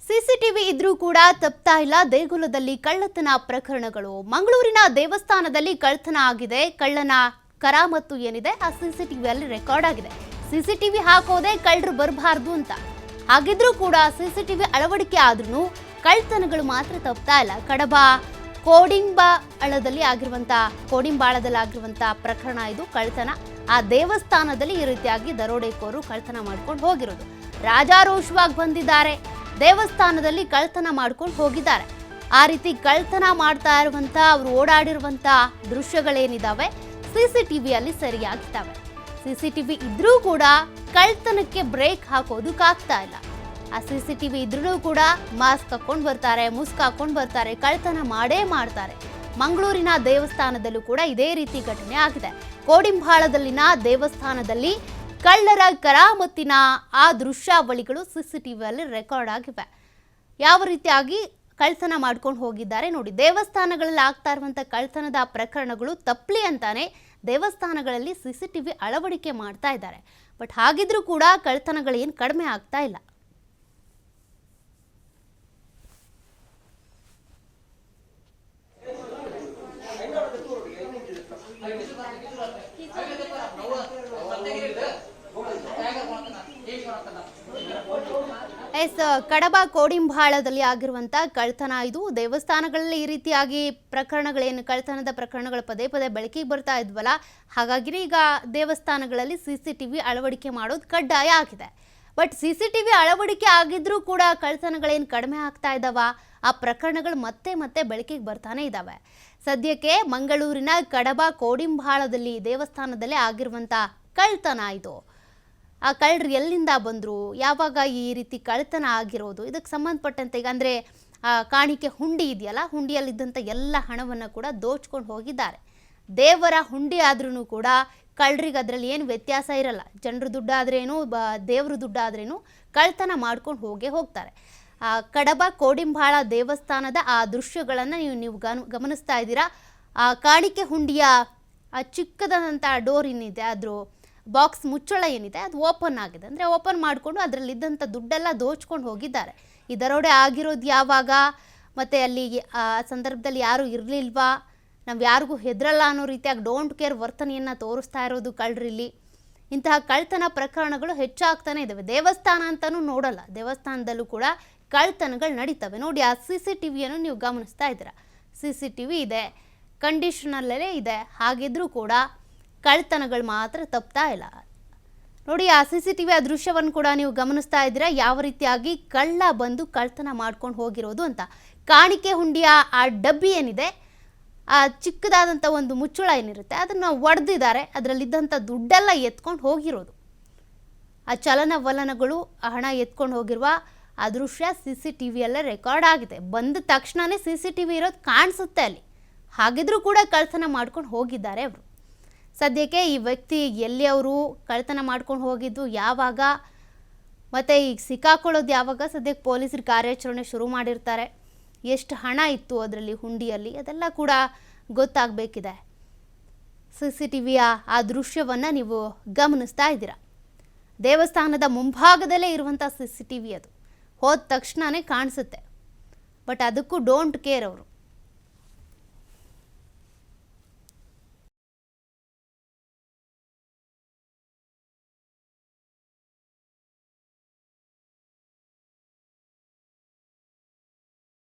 CCTV ಇದ್ರೂ ಕೂಡ ತಪ್ತಾ ಇಲ್ಲ. ದೇಗುಲದಲ್ಲಿ ಕಳ್ಳತನ ಪ್ರಕರಣಗಳು. ಮಂಗಳೂರಿನ ದೇವಸ್ಥಾನದಲ್ಲಿ ಕಳ್ಳತನ ಆಗಿದೆ. ಕಳ್ಳನ ಕರಾಮತ್ತು ಏನಿದೆ ಆ ಸಿಸಿಟಿವಿಯಲ್ಲಿ ರೆಕಾರ್ಡ್ ಆಗಿದೆ. ಸಿಸಿಟಿವಿ ಹಾಕೋದೆ ಕಳ್ಳರು ಬರಬಾರ್ದು ಅಂತ. ಹಾಗಿದ್ರೂ ಕೂಡ ಸಿಸಿಟಿವಿ ಅಳವಡಿಕೆ ಆದ್ರೂ ಕಳ್ಳತನಗಳು ಮಾತ್ರ ತಪ್ತಾ ಇಲ್ಲ. ಕಡಬ ಕೋಡಿಂಬಾಳದಲ್ಲಿ ಆಗಿರುವಂತ ಪ್ರಕರಣ ಇದು. ಕಳ್ಳತನ ಆ ದೇವಸ್ಥಾನದಲ್ಲಿ ಈ ರೀತಿಯಾಗಿ ದರೋಡೆಕೋರು ಕಳ್ಳತನ ಮಾಡ್ಕೊಂಡು ಹೋಗಿರೋದು. ರಾಜಾರೋಷವಾಗಿ ಬಂದಿದ್ದಾರೆ. ದೇವಸ್ಥಾನದಲ್ಲಿ ಕಳ್ಳತನ ಮಾಡ್ಕೊಂಡು ಹೋಗಿದ್ದಾರೆ. ಆ ರೀತಿ ಕಳ್ಳತನ ಮಾಡ್ತಾ ಇರುವಂತ ಅವರು ಓಡಾಡಿರುವಂತ ದೃಶ್ಯಗಳೇನಿದಾವೆ ಸಿಸಿಟಿವಿಯಲ್ಲಿ ಸರಿಯಾಗಿದ್ದಾವೆ. ಸಿಸಿಟಿವಿ ಇದ್ರೂ ಕೂಡ ಕಳ್ಳತನಕ್ಕೆ ಬ್ರೇಕ್ ಹಾಕೋದಕ್ಕಾಗ್ತಾ ಇಲ್ಲ. ಆ ಸಿಸಿಟಿವಿ ಇದ್ರೂ ಕೂಡ ಮಾಸ್ಕ್ ಹಾಕೊಂಡು ಬರ್ತಾರೆ, ಮುಸ್ಕ್ ಹಾಕೊಂಡು ಬರ್ತಾರೆ, ಕಳ್ಳತನ ಮಾಡೇ ಮಾಡ್ತಾರೆ. ಮಂಗಳೂರಿನ ದೇವಸ್ಥಾನದಲ್ಲೂ ಕೂಡ ಇದೇ ರೀತಿ ಘಟನೆ ಆಗಿದೆ. ಕೋಡಿಂಬಾಳದಲ್ಲಿನ ದೇವಸ್ಥಾನದಲ್ಲಿ ಕಳ್ಳರ ಕರಾಮತ್ತಿನ ಆ ದೃಶ್ಯಾವಳಿಗಳು ಸಿಸಿಟಿವಿಯಲ್ಲಿ ರೆಕಾರ್ಡ್ ಆಗಿವೆ. ಯಾವ ರೀತಿಯಾಗಿ ಕಳ್ಳತನ ಮಾಡ್ಕೊಂಡು ಹೋಗಿದ್ದಾರೆ ನೋಡಿ. ದೇವಸ್ಥಾನಗಳಲ್ಲಿ ಆಗ್ತಾ ಇರುವಂಥ ಕಳ್ಳತನದ ಪ್ರಕರಣಗಳು ತಪ್ಪಲಿ ಅಂತಾನೆ ದೇವಸ್ಥಾನಗಳಲ್ಲಿ ಸಿಸಿಟಿವಿ ಅಳವಡಿಕೆ ಮಾಡ್ತಾ ಇದ್ದಾರೆ. ಬಟ್ ಹಾಗಿದ್ರೂ ಕೂಡ ಕಳ್ಳತನಗಳೇನು ಕಡಿಮೆ ಆಗ್ತಾ ಇಲ್ಲ. ಕಡಬ ಕೋಡಿಂಬಾಳದಲ್ಲಿ ಆಗಿರುವಂಥ ಕಳ್ಳತನ ಇದು. ದೇವಸ್ಥಾನಗಳಲ್ಲಿ ಈ ರೀತಿಯಾಗಿ ಪ್ರಕರಣಗಳೇನು ಕಳ್ಳತನದ ಪ್ರಕರಣಗಳು ಪದೇ ಪದೇ ಬೆಳಕಿಗೆ ಬರ್ತಾ ಇದ್ವಲ್ಲ, ಹಾಗಾಗಿ ಈಗ ದೇವಸ್ಥಾನಗಳಲ್ಲಿ ಸಿಸಿಟಿವಿ ಅಳವಡಿಕೆ ಮಾಡೋದು ಕಡ್ಡಾಯ ಆಗಿದೆ. ಬಟ್ ಸಿಸಿಟಿವಿ ಅಳವಡಿಕೆ ಆಗಿದ್ರೂ ಕೂಡ ಕಳ್ಳತನಗಳೇನು ಕಡಿಮೆ ಆಗ್ತಾ ಇದ್ದಾವ? ಆ ಪ್ರಕರಣಗಳು ಮತ್ತೆ ಮತ್ತೆ ಬೆಳಕಿಗೆ ಬರ್ತಾನೆ ಇದ್ದಾವೆ. ಸದ್ಯಕ್ಕೆ ಮಂಗಳೂರಿನ ಕಡಬ ಕೋಡಿಂಬಾಳದಲ್ಲಿ ದೇವಸ್ಥಾನದಲ್ಲೇ ಆಗಿರುವಂಥ ಕಳ್ಳತನ ಇದು. ಆ ಕಳ್ಳರು ಎಲ್ಲಿಂದ ಬಂದರು, ಯಾವಾಗ ಈ ರೀತಿ ಕಳ್ಳತನ ಆಗಿರೋದು, ಇದಕ್ಕೆ ಸಂಬಂಧಪಟ್ಟಂತೆ ಈಗ ಅಂದರೆ ಕಾಣಿಕೆ ಹುಂಡಿ ಇದೆಯಲ್ಲ, ಹುಂಡಿಯಲ್ಲಿದ್ದಂಥ ಎಲ್ಲ ಹಣವನ್ನು ಕೂಡ ದೋಚ್ಕೊಂಡು ಹೋಗಿದ್ದಾರೆ. ದೇವರ ಹುಂಡಿ ಆದ್ರೂ ಕೂಡ ಕಳ್ಳರಿಗೆ ಅದರಲ್ಲಿ ಏನು ವ್ಯತ್ಯಾಸ ಇರಲ್ಲ. ಜನರ ದುಡ್ಡಾದ್ರೇನು ದೇವ್ರ ದುಡ್ಡಾದ್ರೇನು ಕಳ್ಳತನ ಮಾಡ್ಕೊಂಡು ಹೋಗ್ತಾರೆ. ಕಡಬ ಕೋಡಿಂಬಾಳ ದೇವಸ್ಥಾನದ ಆ ದೃಶ್ಯಗಳನ್ನು ನೀವು ಗಮನಿಸ್ತಾ ಇದ್ದೀರಾ. ಆ ಕಾಣಿಕೆ ಹುಂಡಿಯ ಆ ಚಿಕ್ಕದಾದಂಥ ಡೋರ್ ಏನಿದೆ, ಅದ್ರ ಬಾಕ್ಸ್ ಮುಚ್ಚಳ ಏನಿದೆ ಅದು ಓಪನ್ ಆಗಿದೆ. ಅಂದರೆ ಓಪನ್ ಮಾಡಿಕೊಂಡು ಅದರಲ್ಲಿದ್ದಂಥ ದುಡ್ಡೆಲ್ಲ ದೋಚ್ಕೊಂಡು ಹೋಗಿದ್ದಾರೆ. ಈ ದರೋಡೆ ಆಗಿರೋದು ಯಾವಾಗ, ಮತ್ತು ಅಲ್ಲಿ ಆ ಸಂದರ್ಭದಲ್ಲಿ ಯಾರೂ ಇರಲಿಲ್ವಾ, ನಾವು ಯಾರಿಗೂ ಹೆದರಲ್ಲ ಅನ್ನೋ ರೀತಿಯಾಗಿ ಡೋಂಟ್ ಕೇರ್ ವರ್ತನೆಯನ್ನು ತೋರಿಸ್ತಾ ಇರೋದು ಕಳ್ಳರಿಲ್ಲಿ. ಇಂತಹ ಕಳ್ಳತನ ಪ್ರಕರಣಗಳು ಹೆಚ್ಚಾಗ್ತಾನೆ ಇದ್ದಾವೆ. ದೇವಸ್ಥಾನ ಅಂತಲೂ ನೋಡಲ್ಲ, ದೇವಸ್ಥಾನದಲ್ಲೂ ಕೂಡ ಕಳ್ಳತನಗಳು ನಡೀತವೆ ನೋಡಿ. ಆ ಸಿಸಿಟಿವಿಯನ್ನು ನೀವು ಗಮನಿಸ್ತಾ ಇದ್ದೀರಾ. ಸಿಸಿಟಿವಿ ಇದೆ, ಕಂಡೀಷನಲ್ಲೇ ಇದೆ. ಹಾಗಿದ್ರೂ ಕೂಡ ಕಳ್ಳತನಗಳು ಮಾತ್ರ ತಪ್ತಾ ಇಲ್ಲ ನೋಡಿ. ಆ ಸಿಸಿಟಿವಿ ಆ ದೃಶ್ಯವನ್ನು ಕೂಡ ನೀವು ಗಮನಿಸ್ತಾ ಇದ್ದೀರಾ, ಯಾವ ರೀತಿಯಾಗಿ ಕಳ್ಳ ಬಂದು ಕಳ್ಳತನ ಮಾಡ್ಕೊಂಡು ಹೋಗಿರೋದು ಅಂತ. ಕಾಣಿಕೆ ಹುಂಡಿಯ ಆ ಡಬ್ಬಿ ಏನಿದೆ, ಆ ಚಿಕ್ಕದಾದಂಥ ಒಂದು ಮುಚ್ಚಳ ಏನಿರುತ್ತೆ ಅದನ್ನು ಒಡೆದಿದ್ದಾರೆ. ಅದರಲ್ಲಿದ್ದಂಥ ದುಡ್ಡೆಲ್ಲ ಎತ್ಕೊಂಡು ಹೋಗಿರೋದು. ಆ ಚಲನವಲನಗಳು, ಆ ಹಣ ಎತ್ಕೊಂಡು ಹೋಗಿರುವ ಆ ದೃಶ್ಯ ಸಿಸಿಟಿವಿಯಲ್ಲೇ ರೆಕಾರ್ಡ್ ಆಗಿದೆ. ಬಂದ ತಕ್ಷಣವೇ ಸಿಸಿಟಿವಿ ಇರೋದು ಕಾಣಿಸುತ್ತೆ ಅಲ್ಲಿ. ಹಾಗಿದ್ರೂ ಕೂಡ ಕಳ್ಳತನ ಮಾಡ್ಕೊಂಡು ಹೋಗಿದ್ದಾರೆ ಅವರು. ಸದ್ಯಕ್ಕೆ ಈ ವ್ಯಕ್ತಿ ಎಲ್ಲಿ ಅವರು ಕಳ್ಳತನ ಮಾಡ್ಕೊಂಡು ಹೋಗಿದ್ದು ಯಾವಾಗ, ಮತ್ತು ಈಗ ಸಿಕ್ಕಾಕೊಳ್ಳೋದು ಯಾವಾಗ, ಸದ್ಯಕ್ಕೆ ಪೊಲೀಸರು ಕಾರ್ಯಾಚರಣೆ ಶುರು ಮಾಡಿರ್ತಾರೆ. ಎಷ್ಟು ಹಣ ಇತ್ತು ಅದರಲ್ಲಿ ಹುಂಡಿಯಲ್ಲಿ ಅದೆಲ್ಲ ಕೂಡ ಗೊತ್ತಾಗಬೇಕಿದೆ. ಸಿಸಿಟಿವಿಯ ಆ ದೃಶ್ಯವನ್ನು ನೀವು ಗಮನಿಸ್ತಾ ಇದ್ದೀರಾ. ದೇವಸ್ಥಾನದ ಮುಂಭಾಗದಲ್ಲೇ ಇರುವಂಥ ಸಿಸಿಟಿವಿ ಅದು. ಹೋದ ತಕ್ಷಣವೇ ಕಾಣಿಸುತ್ತೆ. ಬಟ್ ಅದಕ್ಕೂ ಡೋಂಟ್ ಕೇರ್ ಅವರು.